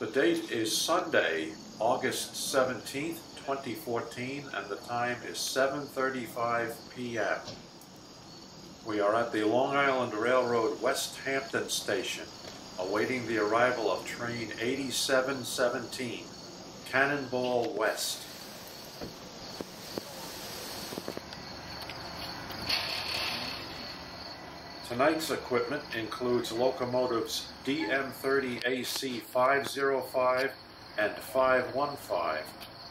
The date is Sunday, August 17th, 2014, and the time is 7:35 p.m. We are at the Long Island Railroad Westhampton station, awaiting the arrival of train 8717, Cannonball West. Tonight's equipment includes locomotives DM30AC 505 and 515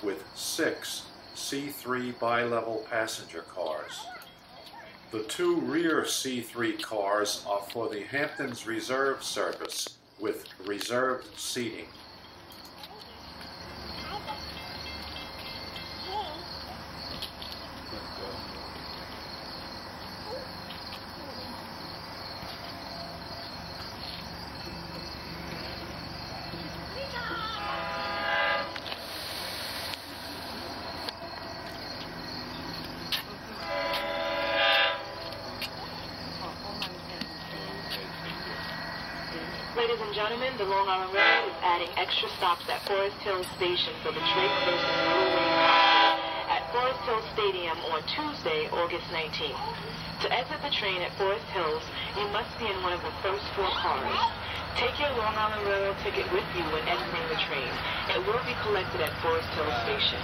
with 6 C3 bilevel passenger cars. The 2 rear C3 cars are for the Hamptons Reserve service with reserved seating. Ladies and gentlemen, the Long Island Railroad is adding extra stops at Forest Hill Station for the Drake versus Little Wayne concert at Forest Hill Stadium on Tuesday, August 19th. To exit the train at Forest Hills, you must be in one of the first 4 cars. Take your Long Island Railroad ticket with you when exiting the train. It will be collected at Forest Hill Station.